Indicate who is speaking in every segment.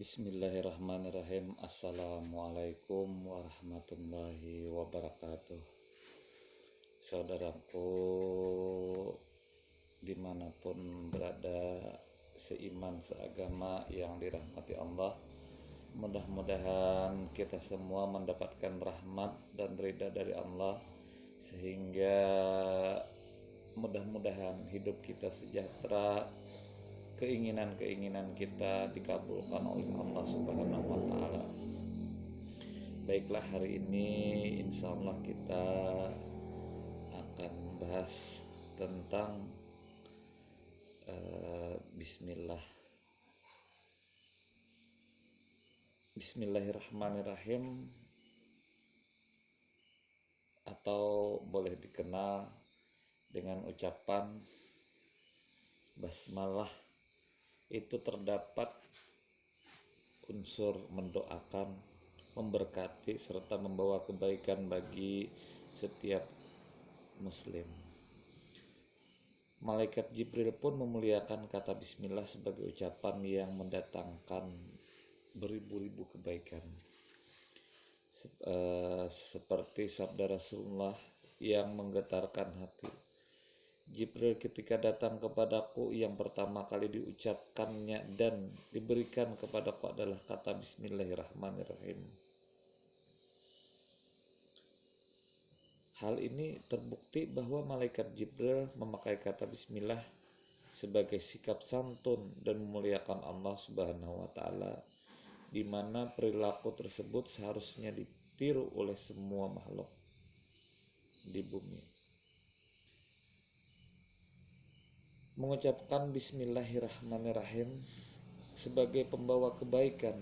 Speaker 1: Bismillahirrahmanirrahim. Assalamualaikum warahmatullahi wabarakatuh. Saudaraku dimanapun berada, seiman seagama yang dirahmati Allah, mudah-mudahan kita semua mendapatkan rahmat dan ridha dari Allah, sehingga mudah-mudahan hidup kita sejahtera, keinginan-keinginan kita dikabulkan oleh Allah Subhanahu wa Ta'ala. Baiklah, hari ini insya Allah kita akan bahas tentang Bismillah. Bismillahirrahmanirrahim, atau boleh dikenal dengan ucapan basmalah. Itu terdapat unsur mendoakan, memberkati, serta membawa kebaikan bagi setiap muslim. Malaikat Jibril pun memuliakan kata bismillah sebagai ucapan yang mendatangkan beribu-ribu kebaikan. Seperti sabda Rasulullah yang menggetarkan hati. Jibril ketika datang kepadaku, yang pertama kali diucapkannya dan diberikan kepadaku adalah kata Bismillahirrahmanirrahim. Hal ini terbukti bahwa malaikat Jibril memakai kata Bismillah sebagai sikap santun dan memuliakan Allah Subhanahu wa Ta'ala, di mana perilaku tersebut seharusnya ditiru oleh semua makhluk di bumi. Mengucapkan Bismillahirrahmanirrahim sebagai pembawa kebaikan.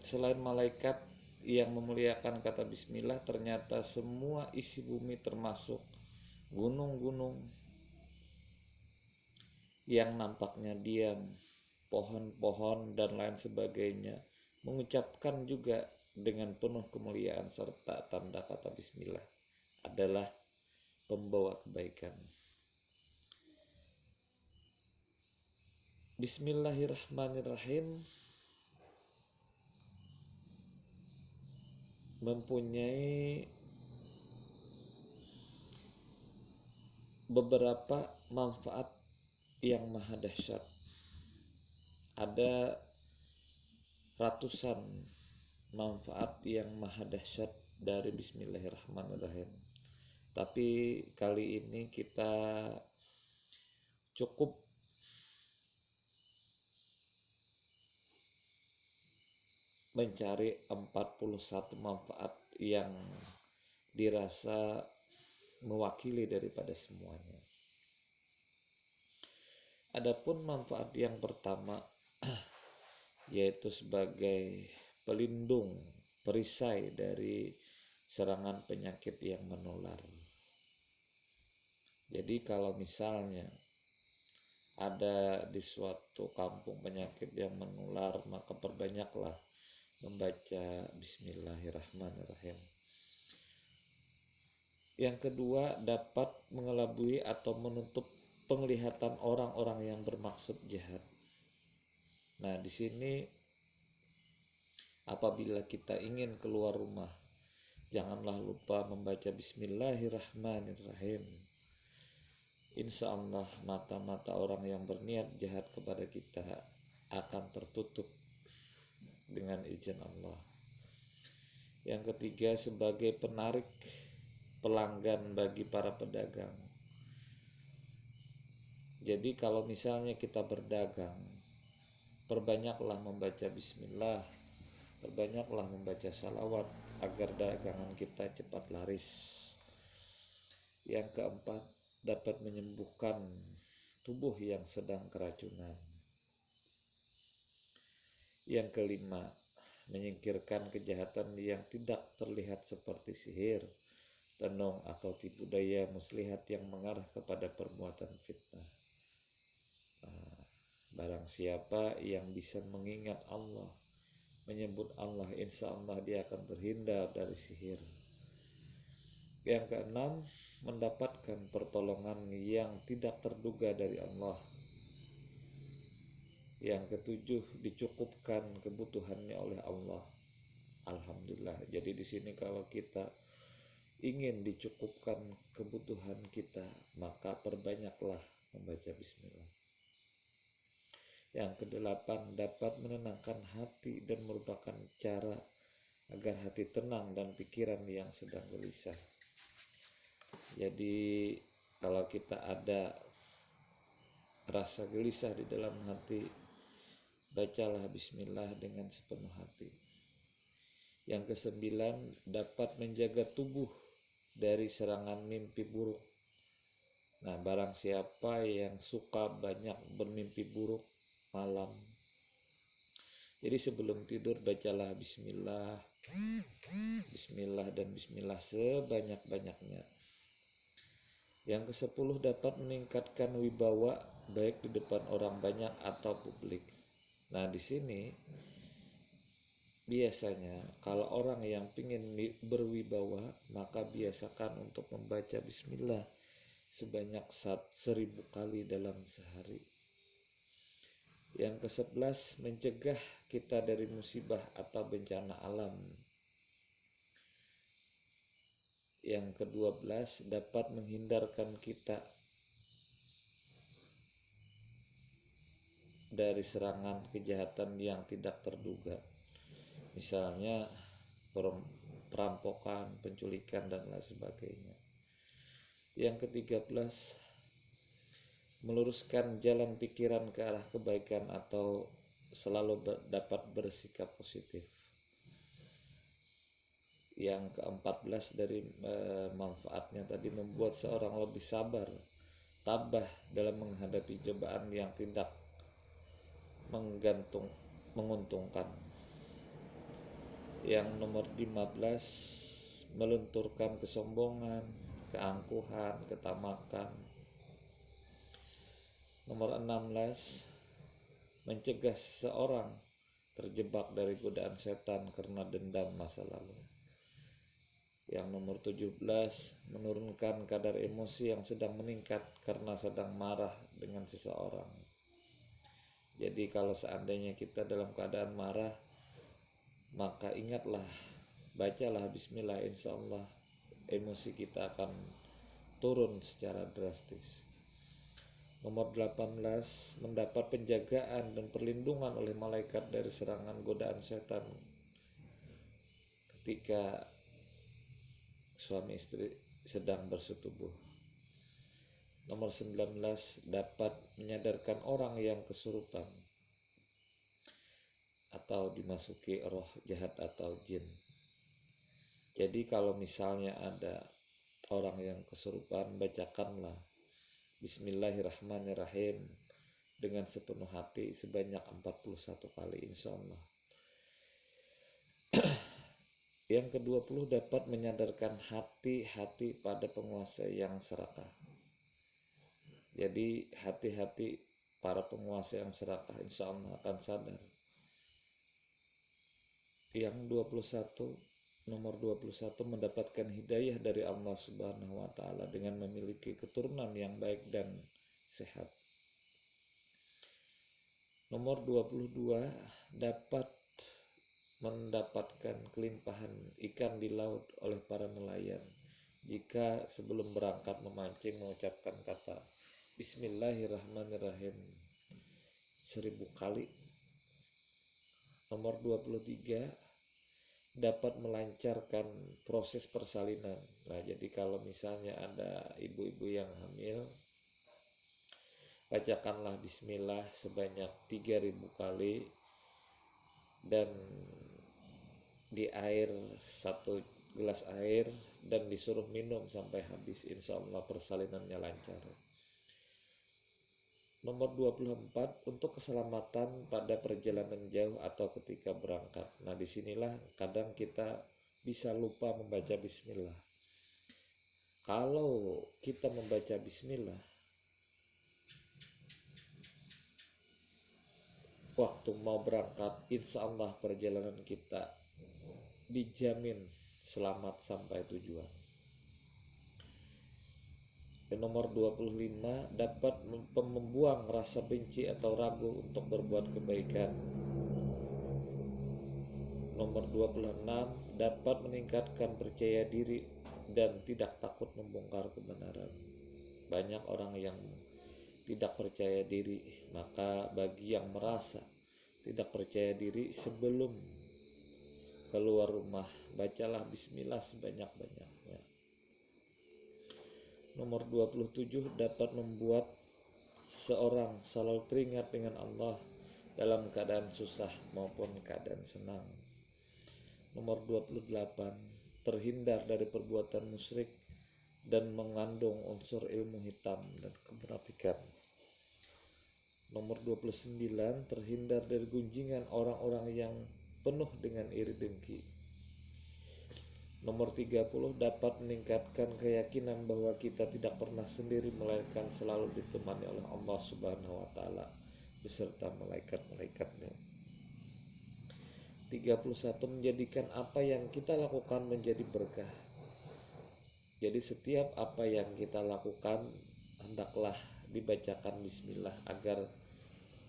Speaker 1: Selain malaikat yang memuliakan kata bismillah, ternyata semua isi bumi termasuk gunung-gunung yang nampaknya diam, pohon-pohon dan lain sebagainya, mengucapkan juga dengan penuh kemuliaan serta tanda kata bismillah adalah pembawa kebaikan. Bismillahirrahmanirrahim mempunyai beberapa manfaat yang maha dahsyat. Ada ratusan manfaat yang maha dahsyat dari Bismillahirrahmanirrahim. Tapi kali ini kita cukup mencari 41 manfaat yang dirasa mewakili daripada semuanya. Adapun manfaat yang pertama yaitu sebagai pelindung, perisai dari serangan penyakit yang menular. Jadi kalau misalnya ada di suatu kampung penyakit yang menular, maka perbanyaklah membaca Bismillahirrahmanirrahim. Yang kedua, dapat mengelabui atau menutup penglihatan orang-orang yang bermaksud jahat. Nah, di sini apabila kita ingin keluar rumah, janganlah lupa membaca Bismillahirrahmanirrahim. Insya Allah mata-mata orang yang berniat jahat kepada kita akan tertutup dengan izin Allah. Yang ketiga, sebagai penarik pelanggan bagi para pedagang. Jadi kalau misalnya kita berdagang, perbanyaklah membaca bismillah, perbanyaklah membaca salawat agar dagangan kita cepat laris. Yang keempat, dapat menyembuhkan tubuh yang sedang keracunan. Yang kelima, menyingkirkan kejahatan yang tidak terlihat seperti sihir, tenung atau tipu daya muslihat yang mengarah kepada perbuatan fitnah. Barang siapa yang bisa mengingat Allah, menyebut Allah, insya Allah dia akan terhindar dari sihir. Yang keenam, mendapatkan pertolongan yang tidak terduga dari Allah. Yang ketujuh, dicukupkan kebutuhannya oleh Allah. Alhamdulillah. Jadi di sini kalau kita ingin dicukupkan kebutuhan kita, maka perbanyaklah membaca bismillah. Yang kedelapan, dapat menenangkan hati dan merupakan cara agar hati tenang dan pikiran yang sedang gelisah. Jadi kalau kita ada rasa gelisah di dalam hati, bacalah bismillah dengan sepenuh hati. Yang kesembilan, dapat menjaga tubuh dari serangan mimpi buruk. Nah, barang siapa yang suka banyak bermimpi buruk malam, jadi sebelum tidur bacalah bismillah, bismillah dan bismillah sebanyak-banyaknya. Yang ke-10, dapat meningkatkan wibawa baik di depan orang banyak atau publik. Nah, di sini biasanya kalau orang yang ingin berwibawa, maka biasakan untuk membaca bismillah sebanyak 1000 kali dalam sehari. Yang ke-11, mencegah kita dari musibah atau bencana alam. Yang ke-12, dapat menghindarkan kita dari serangan kejahatan yang tidak terduga. Misalnya perampokan, penculikan, dan lain sebagainya. Yang ke-13, meluruskan jalan pikiran ke arah kebaikan atau selalu dapat bersikap positif. Yang ke-14 dari manfaatnya tadi, membuat seorang lebih sabar, tabah dalam menghadapi cobaan yang tidak menguntungkan. Yang nomor 15, melunturkan kesombongan, keangkuhan, ketamakan. Nomor 16, mencegah seseorang terjebak dari godaan setan karena dendam masa lalu. Yang nomor 17, menurunkan kadar emosi yang sedang meningkat karena sedang marah dengan seseorang. Jadi kalau seandainya kita dalam keadaan marah, maka ingatlah, bacalah bismillah, insya Allah emosi kita akan turun secara drastis. Nomor 18, mendapat penjagaan dan perlindungan oleh malaikat dari serangan godaan setan ketika suami istri sedang bersetubuh. Nomor 19, dapat menyadarkan orang yang kesurupan atau dimasuki roh jahat atau jin. Jadi kalau misalnya ada orang yang kesurupan, bacakanlah Bismillahirrahmanirrahim dengan sepenuh hati sebanyak 41 kali, insya Allah. Yang ke-20, dapat menyadarkan hati-hati pada penguasa yang serakah. Jadi hati-hati para penguasa yang serakah insya Allah akan sadar. Yang 21, nomor 21, mendapatkan hidayah dari Allah Subhanahu wa Ta'ala dengan memiliki keturunan yang baik dan sehat. Nomor 22, dapat mendapatkan kelimpahan ikan di laut oleh para nelayan jika sebelum berangkat memancing mengucapkan kata Bismillahirrahmanirrahim 1000 kali. Nomor 23, dapat melancarkan proses persalinan. Nah, jadi kalau misalnya ada ibu-ibu yang hamil, bacakanlah bismillah sebanyak 3000 kali dan di air, 1 gelas air, dan disuruh minum sampai habis, insya Allah persalinannya lancar. Nomor 24, untuk keselamatan pada perjalanan jauh atau ketika berangkat. Nah, disinilah kadang kita bisa lupa membaca bismillah. Kalau kita membaca bismillah waktu mau berangkat, insya Allah perjalanan kita dijamin selamat sampai tujuan. Nomor 25, dapat membuang rasa benci atau ragu untuk berbuat kebaikan. Nomor 26, dapat meningkatkan percaya diri dan tidak takut membongkar kebenaran. Banyak orang yang tidak percaya diri, maka bagi yang merasa tidak percaya diri, sebelum keluar rumah bacalah bismillah sebanyak-banyaknya. Nomor 27, dapat membuat seseorang selalu teringat dengan Allah dalam keadaan susah maupun keadaan senang. Nomor 28, terhindar dari perbuatan musyrik dan mengandung unsur ilmu hitam dan kemunafikan. Nomor 29, terhindar dari gunjingan orang-orang yang penuh dengan iri dengki. Nomor 30, dapat meningkatkan keyakinan bahwa kita tidak pernah sendiri, melainkan selalu ditemani oleh Allah Subhanahu wa taala beserta malaikat-malaikatnya. 31, menjadikan apa yang kita lakukan menjadi berkah. Jadi setiap apa yang kita lakukan hendaklah dibacakan bismillah agar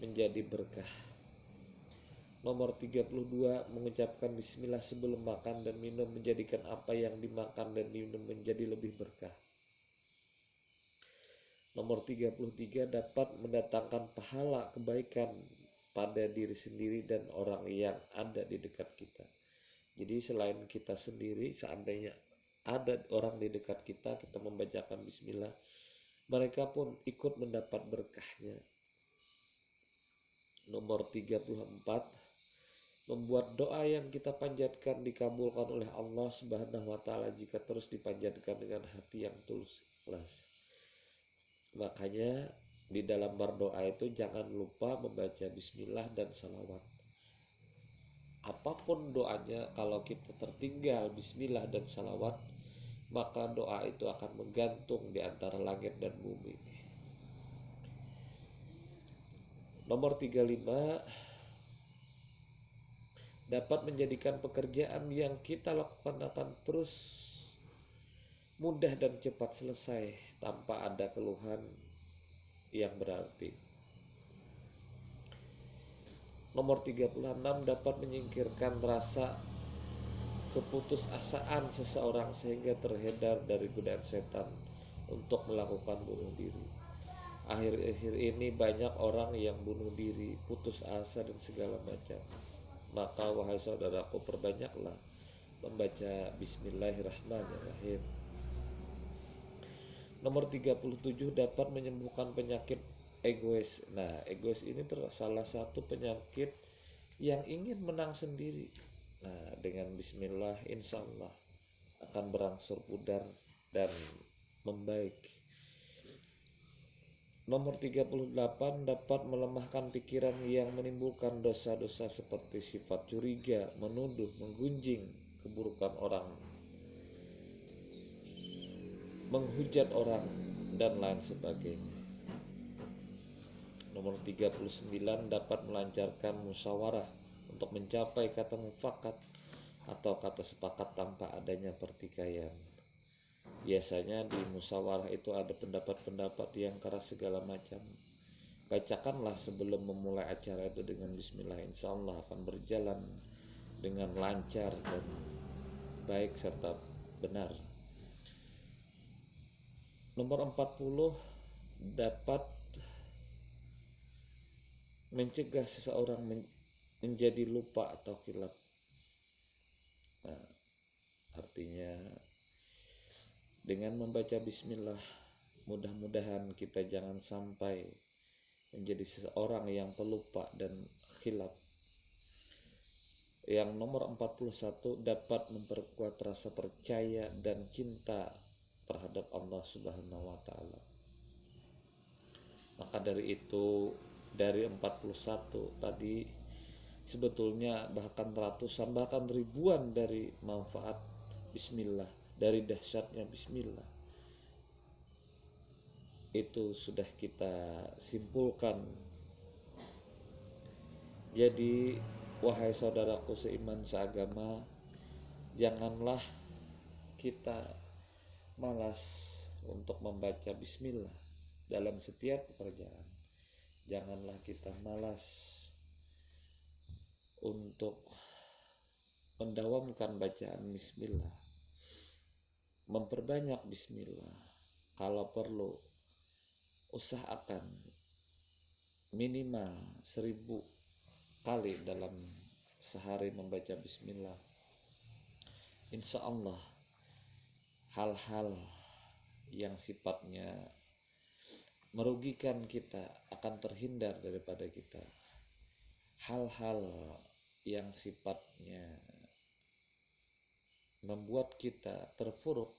Speaker 1: menjadi berkah. Nomor 32, mengucapkan bismillah sebelum makan dan minum menjadikan apa yang dimakan dan minum menjadi lebih berkah. Nomor 33, dapat mendatangkan pahala kebaikan pada diri sendiri dan orang yang ada di dekat kita. Jadi selain kita sendiri, seandainya ada orang di dekat kita, kita membacakan bismillah, mereka pun ikut mendapat berkahnya. Nomor 34, membuat doa yang kita panjatkan dikabulkan oleh Allah Subhanahu wa taala jika terus dipanjatkan dengan hati yang tulus ikhlas. Makanya di dalam berdoa itu jangan lupa membaca bismillah dan salawat. Apapun doanya, kalau kita tertinggal bismillah dan salawat, maka doa itu akan menggantung di antara langit dan bumi. Nomor 35, dapat menjadikan pekerjaan yang kita lakukan akan terus mudah dan cepat selesai tanpa ada keluhan yang berarti. Nomor 36, dapat menyingkirkan rasa keputusasaan seseorang sehingga terhindar dari godaan setan untuk melakukan bunuh diri. Akhir-akhir ini banyak orang yang bunuh diri, putus asa dan segala macam. Maka wahai saudaraku, perbanyaklah membaca bismillahirrahmanirrahim. Nomor 37, dapat menyembuhkan penyakit egois. Nah, egois ini salah satu penyakit yang ingin menang sendiri. Nah, dengan bismillah insya Allah akan berangsur pudar dan membaik. Nomor 38, dapat melemahkan pikiran yang menimbulkan dosa-dosa seperti sifat curiga, menuduh, menggunjing keburukan orang, menghujat orang, dan lain sebagainya. Nomor 39, dapat melancarkan musyawarah untuk mencapai kata mufakat atau kata sepakat tanpa adanya pertikaian. Biasanya di musyawarah itu ada pendapat-pendapat yang keras segala macam. Bacakanlah sebelum memulai acara itu dengan bismillah, insya Allah akan berjalan dengan lancar dan baik serta benar. Nomor 40, dapat mencegah seseorang menjadi lupa atau khilaf. Nah, artinya dengan membaca bismillah, mudah-mudahan kita jangan sampai menjadi seseorang yang pelupa dan khilaf. Yang nomor 41, dapat memperkuat rasa percaya dan cinta terhadap Allah Subhanahu wa taala. Maka dari itu, dari 41 tadi sebetulnya bahkan ratusan, bahkan ribuan dari manfaat bismillah, dari dahsyatnya bismillah itu sudah kita simpulkan. Jadi wahai saudaraku seiman seagama, janganlah kita malas untuk membaca bismillah dalam setiap pekerjaan. Janganlah kita malas untuk mendawamkan bacaan bismillah, memperbanyak bismillah. Kalau perlu usahakan minimal 1000 kali dalam sehari membaca bismillah. Insya Allah hal-hal yang sifatnya merugikan kita akan terhindar daripada kita. Hal-hal yang sifatnya membuat kita terpuruk,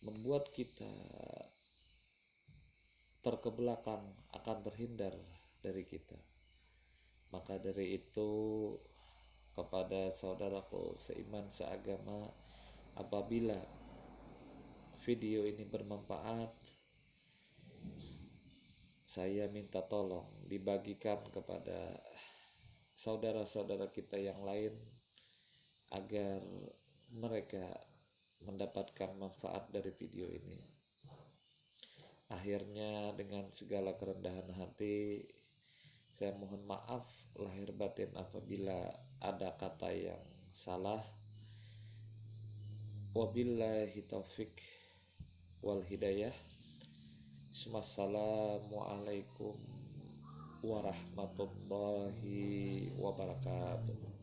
Speaker 1: membuat kita terkebelakang akan terhindar dari kita. Maka dari itu, kepada saudaraku seiman seagama, apabila video ini bermanfaat, saya minta tolong dibagikan kepada saudara-saudara kita yang lain agar mereka mendapatkan manfaat dari video ini. Akhirnya, dengan segala kerendahan hati, saya mohon maaf lahir batin apabila ada kata yang salah. Wabillahi taufik wal hidayah. Wassalamualaikum warahmatullahi wabarakatuh.